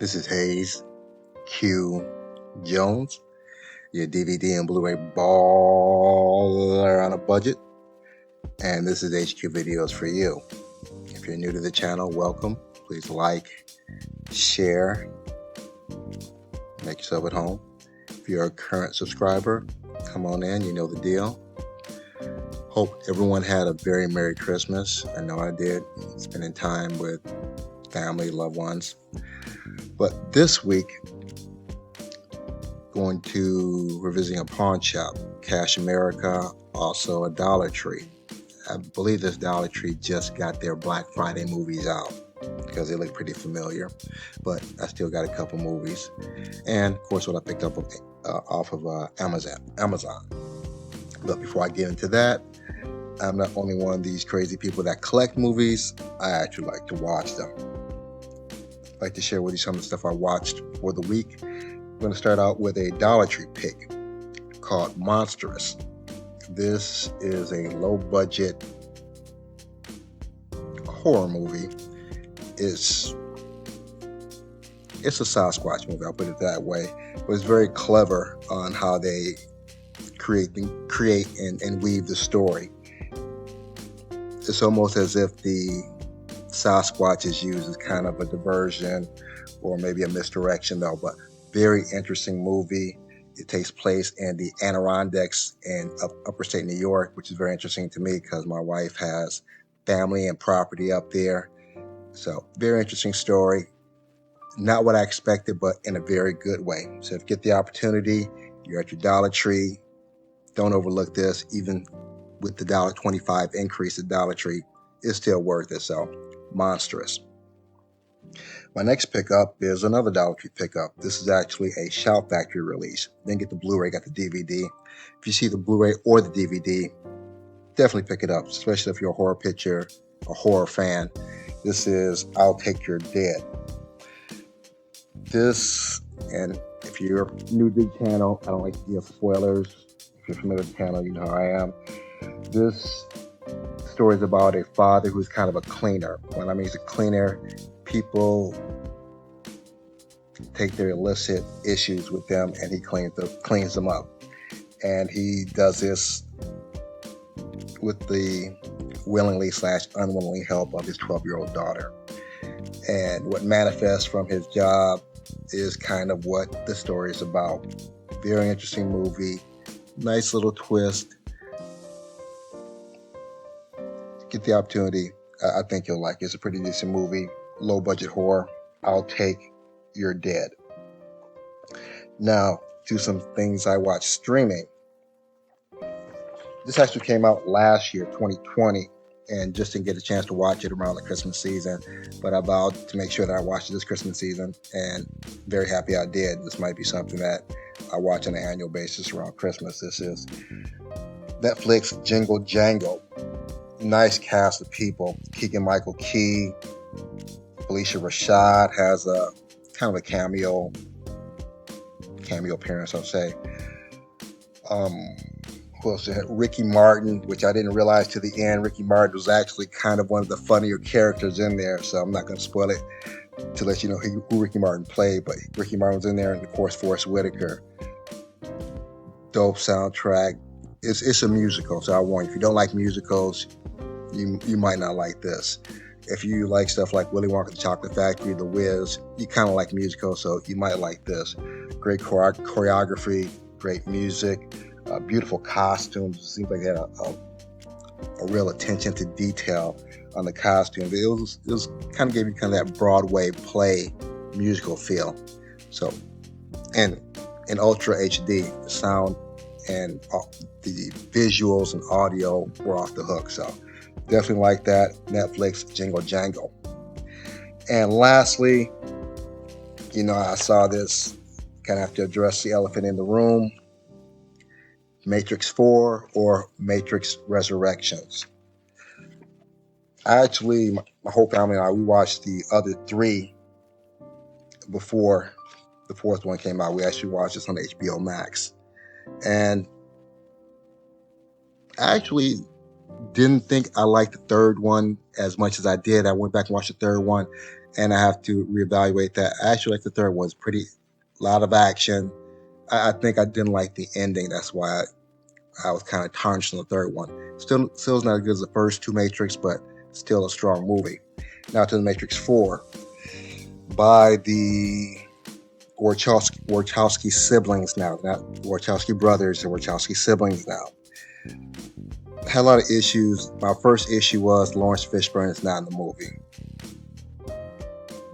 This is Hayes Q Jones, your DVD and Blu-ray baller on a budget, and this is HQ Videos for you. If you're new to the channel, welcome. Please like, share, make yourself at home. If you're a current subscriber, come on in, you know the deal. Hope everyone had a very Merry Christmas. I know I did, spending time with family, loved ones. But this week, we're visiting a pawn shop, Cash America, also a Dollar Tree. I believe this Dollar Tree just got their Black Friday movies out because they look pretty familiar, but I still got a couple movies. And of course, what I picked up off of Amazon. But before I get into that, I'm not only one of these crazy people that collect movies, I actually like to watch them. I'd like to share with you some of the stuff I watched for the week. I'm going to start out with a Dollar Tree pick called Monstrous. This is a low-budget horror movie. It's a Sasquatch movie, I'll put it that way. But it's very clever on how they create and weave the story. It's almost as if the Sasquatch is used as kind of a diversion or maybe a misdirection, though. But very interesting movie. It takes place in the Adirondacks in upper state New York, which is very interesting to me because my wife has family and property up there. So very interesting story. Not what I expected, but in a very good way. So if you get the opportunity, you're at your Dollar Tree, don't overlook this. Even with the $1.25 increase at Dollar Tree, it's still worth it. So Monstrous. My next pickup is another Dollar Tree pickup. This is actually a Shout Factory release. Didn't get the Blu-ray, got the DVD. If you see the Blu-ray or the DVD, definitely pick it up, especially if you're a horror picture, a horror fan. This is I'll Take Your Dead. This, and if you're new to the channel, I don't like to give spoilers. If you're familiar with the channel, you know how I am. This story is about a father who's kind of a cleaner. When I mean he's a cleaner, people take their illicit issues with them and he cleans them up. And he does this with the willingly/unwillingly help of his 12-year-old daughter. And what manifests from his job is kind of what the story is about. Very interesting movie. Nice little twist. Get the opportunity. I think you'll like it. It's a pretty decent movie. Low budget horror. I'll Take Your Dead. Now to some things I watched streaming. This actually came out last year, 2020, and just didn't get a chance to watch it around the Christmas season. But I vowed to make sure that I watched it this Christmas season, and very happy I did. This might be something that I watch on an annual basis around Christmas. This is Netflix Jingle Jangle. Nice cast of people. Keegan-Michael Key, Felicia Rashad has a kind of a cameo appearance, I'll say. Who else? Ricky Martin, which I didn't realize to the end. Ricky Martin was actually kind of one of the funnier characters in there, so I'm not going to spoil it to let you know who Ricky Martin played, but Ricky Martin was in there, and of course Forrest Whitaker. Dope soundtrack. It's a musical, so I warn you, if you don't like musicals, you might not like this. If you like stuff like Willy Wonka the Chocolate Factory, The Wiz, you kind of like musicals, so you might like this. Great choreography, great music, beautiful costumes. It seems like they had a real attention to detail on the costumes. It was kind of gave you kind of that Broadway play musical feel. So, and in Ultra HD, the sound and the visuals and audio were off the hook. So definitely like that. Netflix Jingle Jangle. And lastly, I saw this, kind of have to address the elephant in the room. Matrix 4 or Matrix Resurrections. Actually, my whole family and I, we watched the other three before the fourth one came out. We actually watched this on HBO Max. And actually, Didn't think I liked the third one as much as I did. I went back and watched the third one, and I have to reevaluate that. I actually like the third one. It's pretty, lot of action. I think I didn't like the ending. That's why I was kind of tarnished on the third one. Still is not as good as the first two Matrix, but still a strong movie. Now to the Matrix 4 by the Wachowski siblings now, not Wachowski brothers, or Wachowski siblings now. Had a lot of issues. My first issue was Lawrence Fishburne is not in the movie.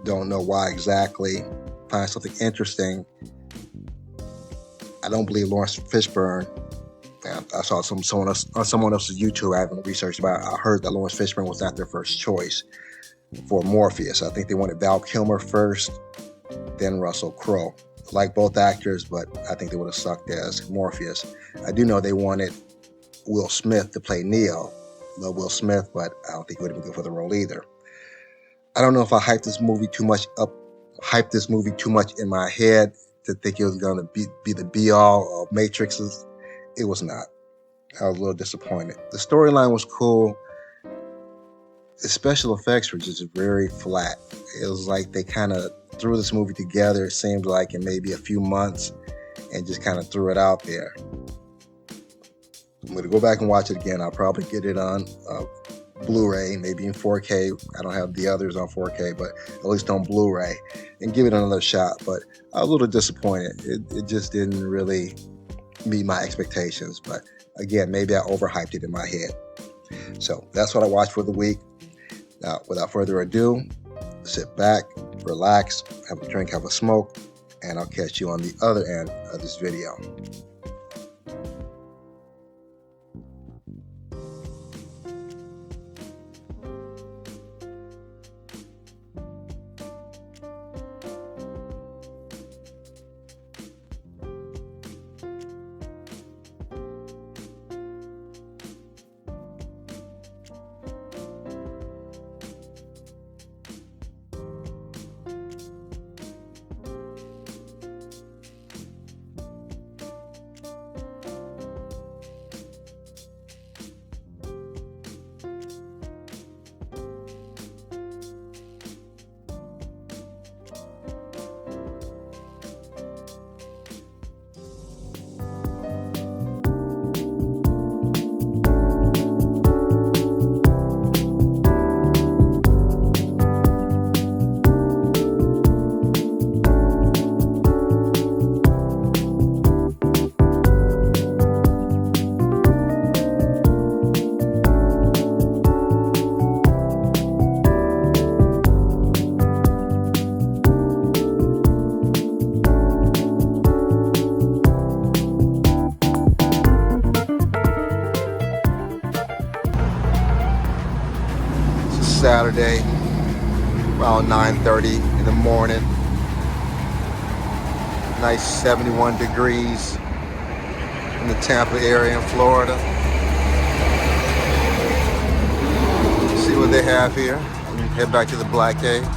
Don't know why exactly. Find something interesting. I don't believe Lawrence Fishburne. I saw someone else on someone else's YouTube. I haven't researched about it. I heard that Lawrence Fishburne was not their first choice for Morpheus. I think they wanted Val Kilmer first, then Russell Crowe. I like both actors, but I think they would have sucked as Morpheus. I do know they wanted Will Smith to play Neo. Love Will Smith, but I don't think he would have been good for the role either. I don't know if I hyped this movie too much in my head to think it was going to be the be-all of Matrixes. It was not. I was a little disappointed. The storyline was cool. The special effects were just very flat. It was like they kind of threw this movie together, it seemed like, in maybe a few months, and just kind of threw it out there. I'm going to go back and watch it again. I'll probably get it on Blu-ray, maybe in 4K. I don't have the others on 4K, but at least on Blu-ray, and give it another shot. But I was a little disappointed. It just didn't really meet my expectations. But again, maybe I overhyped it in my head. So that's what I watched for the week. Now, without further ado, sit back, relax, have a drink, have a smoke, and I'll catch you on the other end of this video. Saturday, around 9:30 in the morning. Nice 71 degrees in the Tampa area in Florida. See what they have here. Head back to the Black Cave.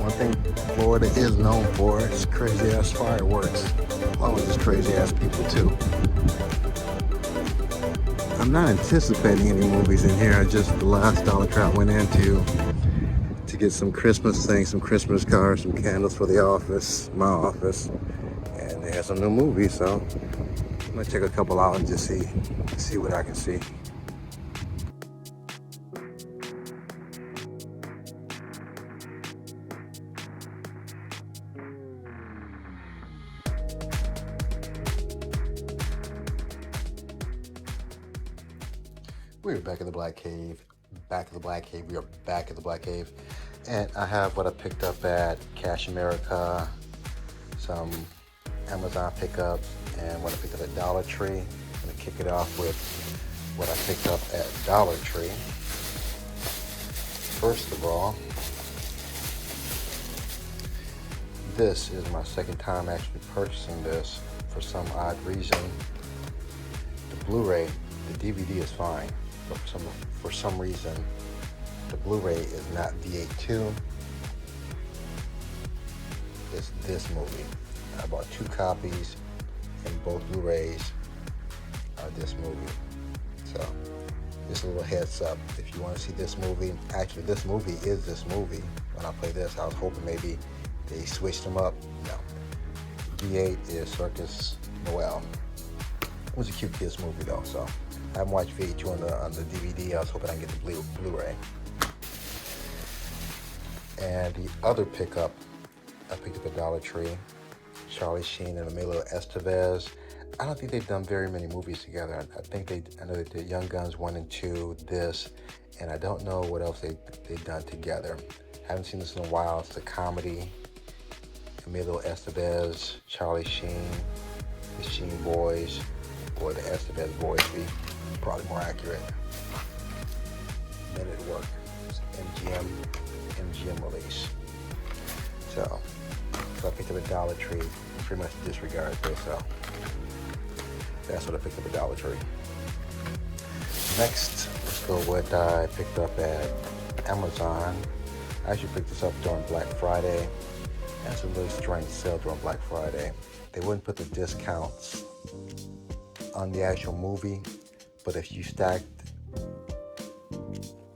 One thing Florida is known for is crazy ass fireworks, along with just crazy ass people too. I'm not anticipating any movies in here. I just, the last Dollar Tree I went into to get some Christmas things, some Christmas cards, some candles for the office, my office, and they had some new movies, so I'm gonna check a couple out and just see what I can see. We're back in the Black Cave. Back in the Black Cave. We are back in the Black Cave. And I have what I picked up at Cash America, some Amazon pickups, and what I picked up at Dollar Tree. I'm going to kick it off with what I picked up at Dollar Tree. First of all, this is my second time actually purchasing this for some odd reason. The Blu-ray, the DVD is fine. But for some reason, the Blu-ray is not V8.2. It's this movie. I bought 2 copies, and both Blu-rays are this movie. So, just a little heads up. If you want to see this movie, actually this movie is this movie. When I play this, I was hoping maybe they switched them up. No. V8 is Circus Noel. It was a cute kids movie though, so. I haven't watched V8 on the DVD. I was hoping I can get the Blu-ray. And the other pickup, I picked up at Dollar Tree, Charlie Sheen and Emilio Estevez. I don't think they've done very many movies together. I know they did Young Guns 1 and 2, this, and I don't know what else they've done together. Haven't seen this in a while. It's a comedy. Emilio Estevez, Charlie Sheen, the Sheen boys, or the Estevez boys be probably more accurate. Men at Work. It's MGM release. So I picked up a Dollar Tree. Pretty much disregarded this, so that's what I picked up at Dollar Tree. Next, let's go with I picked up at Amazon. I actually picked this up during Black Friday. That's a really strange sale during Black Friday. They wouldn't put the discounts on the actual movie, but if you stacked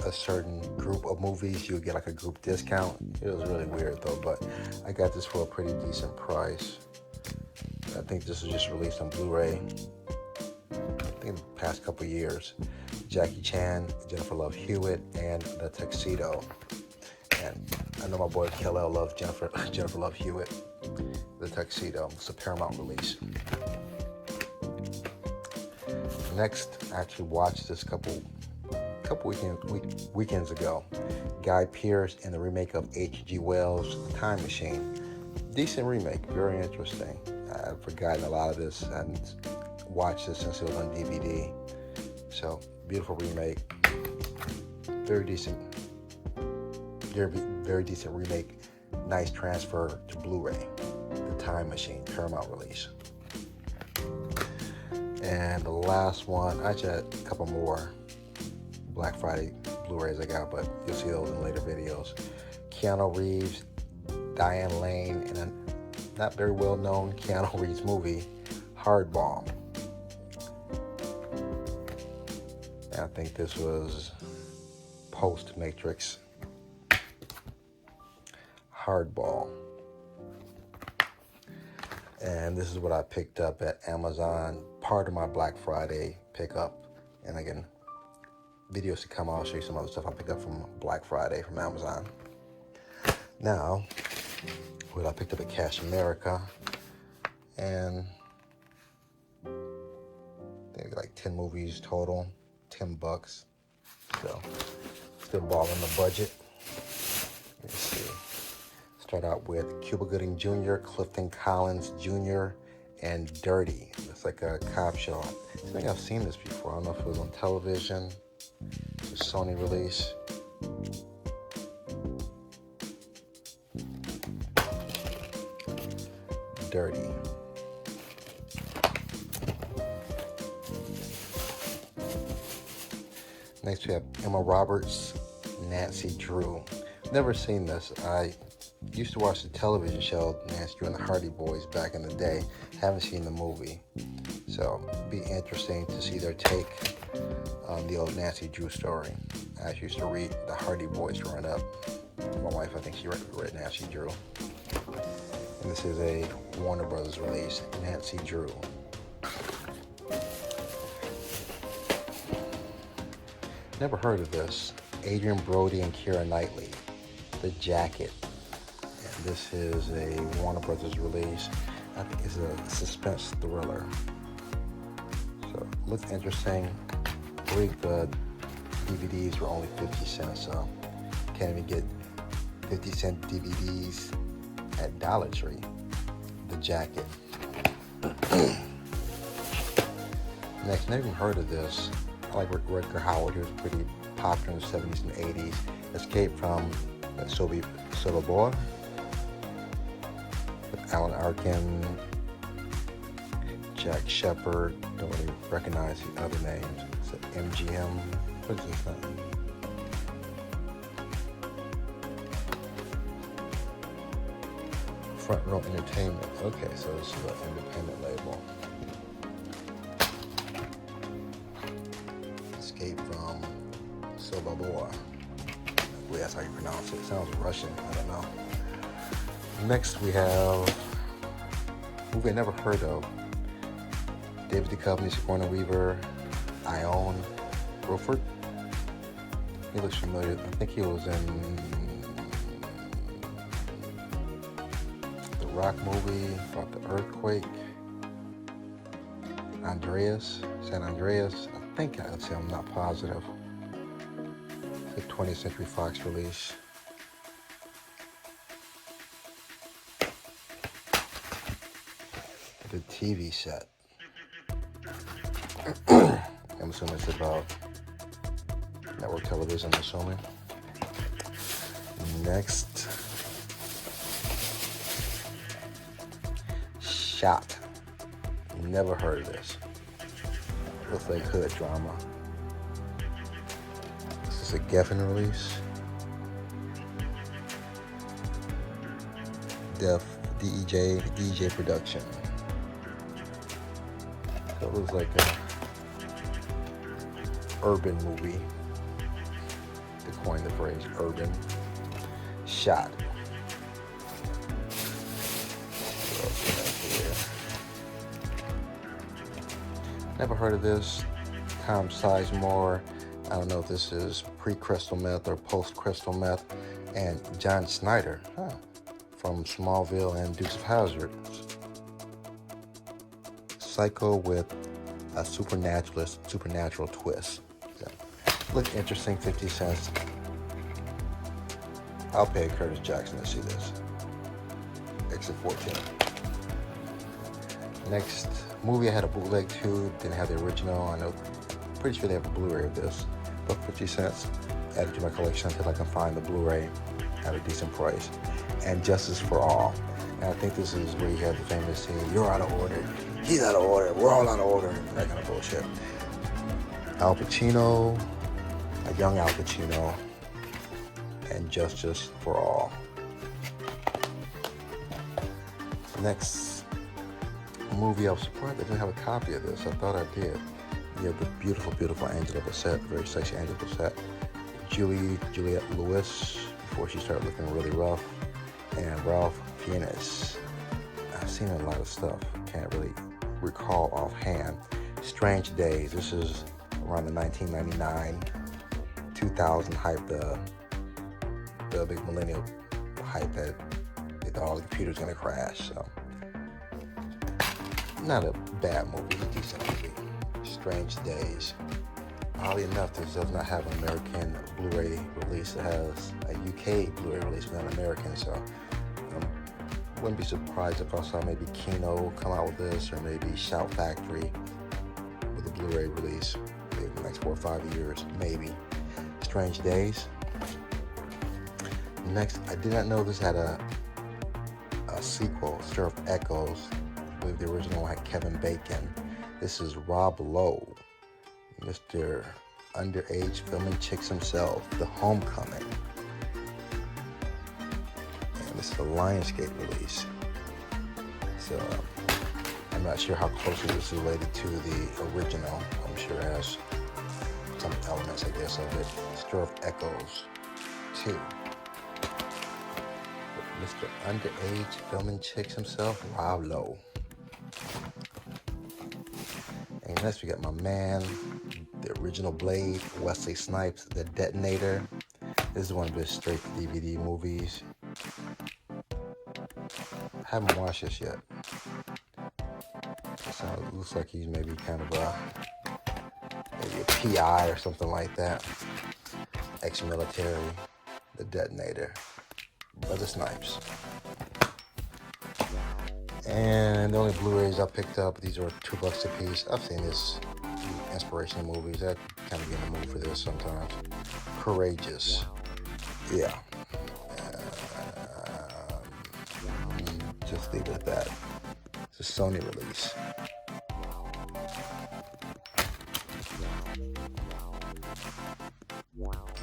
a certain group of movies, you would get like a group discount. It was really weird though, but I got this for a pretty decent price. I think this was just released on Blu-ray, I think the past couple years. Jackie Chan, Jennifer Love Hewitt, and The Tuxedo. And I know my boy Kal-El loves Jennifer Love Hewitt. The Tuxedo. It's a Paramount release. Next, I actually watched this couple weekends ago. Guy Pearce and the remake of H.G. Wells' The Time Machine. Decent remake, very interesting. I've forgotten a lot of this. I hadn't watched this since it was on DVD. So, beautiful remake. Very decent remake. Nice transfer to Blu-ray. The Time Machine, Paramount release. And the last one, I actually had a couple more Black Friday Blu-rays I got, but you'll see those in later videos. Keanu Reeves, Diane Lane, and a not very well known Keanu Reeves movie, Hardball. And I think this was post-Matrix. Hardball. And this is what I picked up at Amazon, part of my Black Friday pickup. And again, videos to come, I'll show you some other stuff I picked up from Black Friday from Amazon. Now, what I picked up at Cash America, and I think like 10 movies total, $10. So, still balling the budget. Let's see. Start out with Cuba Gooding Jr., Clifton Collins Jr., and Dirty. It's like a cop show. I think I've seen this before. I don't know if it was on television. It's a Sony release. Dirty. Next we have Emma Roberts, Nancy Drew. Never seen this. I used to watch the television show Nancy Drew and the Hardy Boys back in the day. Haven't seen the movie. So it'd be interesting to see their take on the old Nancy Drew story. I used to read the Hardy Boys growing up. My wife, I think she read Nancy Drew. And this is a Warner Brothers release, Nancy Drew. Never heard of this. Adrian Brody and Keira Knightley, The Jacket. And this is a Warner Brothers release. I think it's a suspense thriller. So it looks interesting. I believe the DVDs were only 50 cents, so can't even get 50-cent DVDs at Dollar Tree. The Jacket. Next, never even heard of this. I like Rutger Hauer. He was pretty popular in the 70s and 80s. Escape from Sobibor with Alan Arkin, Jack Shepard. Don't really recognize the other names. It's MGM. What is this thing? Front Row Entertainment. Okay, so this is an independent label. Escape from Sobibor. Well, that's how you pronounce it. It sounds Russian. I don't know. Next, we have a movie I never heard of. David Duchovny, Sigourney Weaver, Ione Bruford. He looks familiar. I think he was in the Rock movie about the earthquake. San Andreas. I think I'd say I'm not positive. It's a 20th Century Fox release. The TV set. I'm assuming it's about network television, I'm assuming. Next. Shot. Never heard of this. Looks like hood drama. This is a Geffen release. DEJ production. So it looks like a urban movie. To coin the phrase urban. Shot. Never heard of this. Tom Sizemore. I don't know if this is pre-crystal meth or post-crystal meth. And John Snyder from Smallville and Dukes of Hazzard. Psycho with a supernatural twist. Yeah. Looks interesting, 50 cents. I'll pay Curtis Jackson to see this. Exit 14. Next movie, I had a bootleg too. Didn't have the original. I know, pretty sure they have a Blu-ray of this. But 50 cents. Added to my collection until I can find the Blu-ray at a decent price. And Justice for All. And I think this is where you have the famous scene, you're out of order, he's out of order, we're all out of order, that kind of bullshit. Al Pacino, a young Al Pacino, and Justice for All. Next movie, I was surprised I didn't have a copy of this. I thought I did. You have the beautiful Angela Bassett, very sexy Angela Bassett. Juliette Lewis, before she started looking really rough. And Ralph Fiennes. I've seen a lot of stuff. Can't really recall offhand. Strange Days. This is around the 1999, 2000 hype, the big millennial hype that they thought all the computers gonna crash. So not a bad movie, it's a decent movie. Strange Days. Oddly enough, this does not have an American Blu-ray release. It has a UK Blu-ray release, but not American. So wouldn't be surprised if I saw maybe Kino come out with this, or maybe Shout Factory with a Blu-ray release maybe in the next 4 or 5 years, maybe. Strange Days. Next, I did not know this had a sequel, Stir of Echoes. I believe the original had Kevin Bacon. This is Rob Lowe, Mr. Underage filming chicks himself, The Homecoming. This is a Lionsgate release. So I'm not sure how closely this is related to the original. I'm sure it has some elements, I guess, of it. Stir of Echoes 2. With Mr. Underage filming chicks himself, Rob Lowe. And next we got my man, the original Blade, Wesley Snipes, The Detonator. This is one of his straight to DVD movies. I haven't watched this yet. So it looks like he's maybe kind of maybe a PI or something like that. Ex-military, The Detonator, Brother Snipes. And the only Blu-rays I picked up, these are $2 a piece. I've seen this inspirational movies. I kind of get in the mood for this sometimes. Courageous. Yeah. Just leave it at that. It's a Sony release.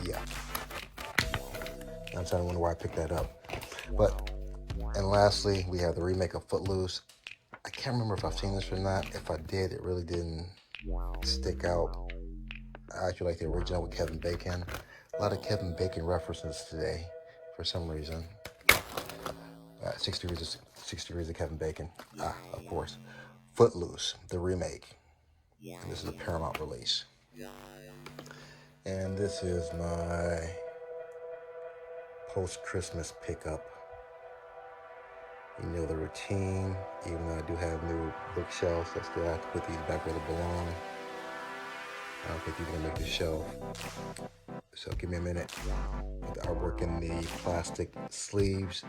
Yeah. I'm trying to wonder why I picked that up. But, and lastly, we have the remake of Footloose. I can't remember if I've seen this or not. If I did, it really didn't stick out. I actually like the original with Kevin Bacon. A lot of Kevin Bacon references today, for some reason. 6 degrees of Kevin Bacon. Of course. Footloose, the remake. And this is a Paramount release. And this is my post-Christmas pickup. You know the routine. Even though I do have new bookshelves, I still have to put these back where they belong. I don't think these are gonna make the shelf. So give me a minute. Put the artwork in the plastic sleeves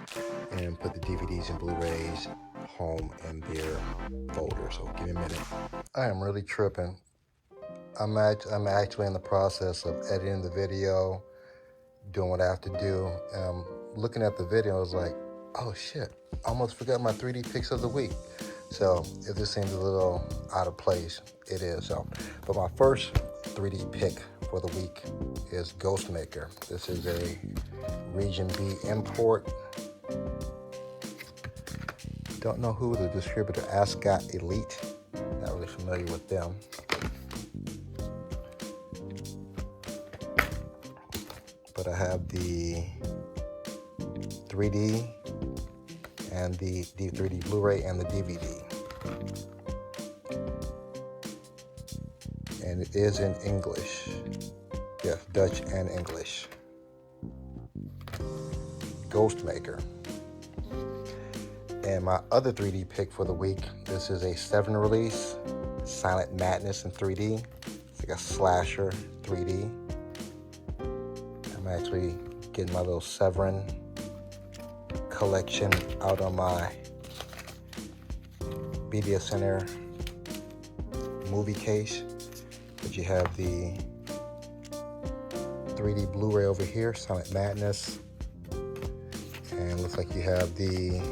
and put the DVDs and Blu-rays home in their folder. So give me a minute. I am really tripping. I'm actually in the process of editing the video, doing what I have to do. And I'm looking at the video, I was like, oh shit, I almost forgot my 3D picks of the week. So if this seems a little out of place, it is. So, but my first 3D pick for the week is Ghostmaker. This is a Region B import. Don't know who the distributor, Ascot Elite. Not really familiar with them. But I have the 3D and the 3D Blu-ray and the DVD. And it is in English. Yes, Dutch and English. Ghostmaker. And my other 3D pick for the week, this is a 7 release, Silent Madness in 3D. It's like a slasher 3D. I'm actually getting my little Severin collection out on my Media Center movie case. But you have the 3D Blu-ray over here, Silent Madness. And it looks like you have the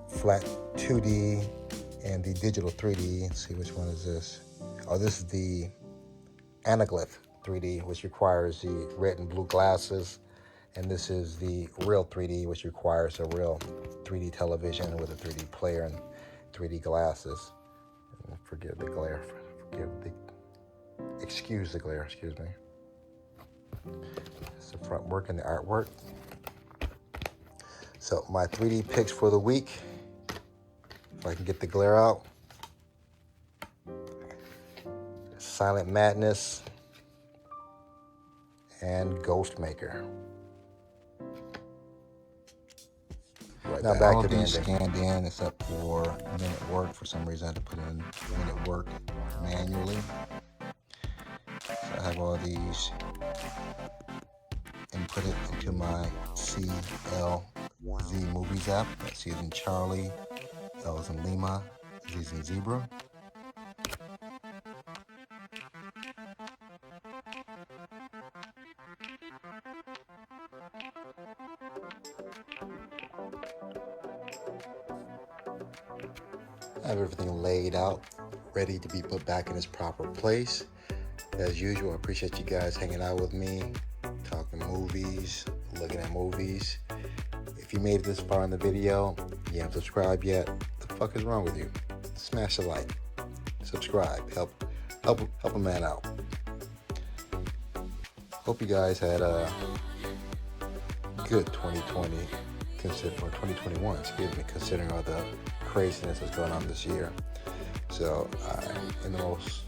flat 2D and the digital 3D. Let's see, which one is this? Oh, this is the Anaglyph 3D, which requires the red and blue glasses. And this is the real 3D, which requires a real 3D television with a 3D player and 3D glasses. And forgive the glare. Excuse the glare, excuse me. It's the front work and the artwork. So my 3D picks for the week, if I can get the glare out. Silent Madness and Ghostmaker. Right, now back to the ending. Scanned in except for minute work. For some reason I had to put in minute work manually. So I have all these inputted into my CLZ Movies app. C is in Charlie, L is in Lima, Z is in Zebra. I have everything laid out, ready to be put back in its proper place. As usual, I appreciate you guys hanging out with me, talking movies, looking at movies. If you made it this far in the video, you haven't subscribed yet, the fuck is wrong with you? Smash a like, subscribe, help a man out. Hope you guys had a good 2020, or 2021, excuse me, considering all the craziness that's going on this year. So, in the most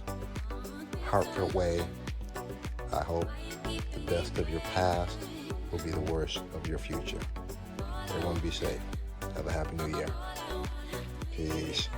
heartfelt way, I hope the best of your past will be the worst of your future. Everyone be safe. Have a happy new year. Peace.